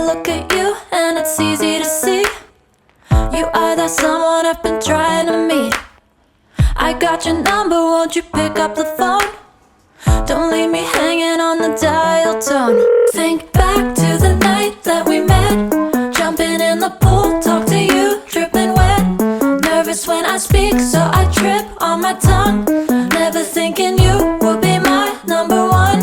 look at you and it's easy to see you are that someone I've been trying to meet. I got your number, won't you pick up the phone? Don't leave me hanging on the dial tone. Think back to the night that we met, jumping in the pool, talk to you, dripping wet. Nervous when I speak, so I trip on my tongue. Never thinking you would be my number one.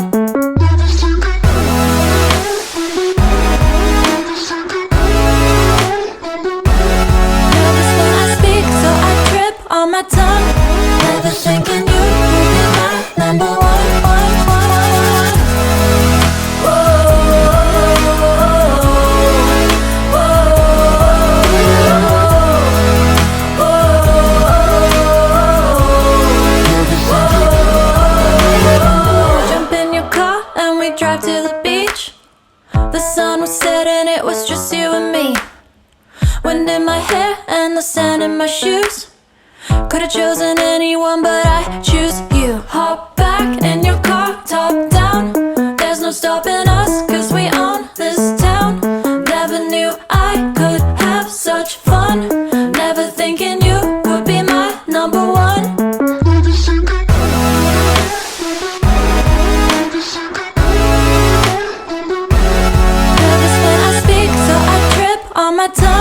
Nervous when I speak, so I trip on my tongue. Never thinking you would be my number one. Drive to the beach. The sun was setting, it was just you and me. Wind in my hair and the sand in my shoes. Could've chosen anyone, but I choose you. Hop back in your car, top down. There's no stopping us, cause we own this town. Never knew I could have such fun. Never thinking you would be my number one. On my tongue.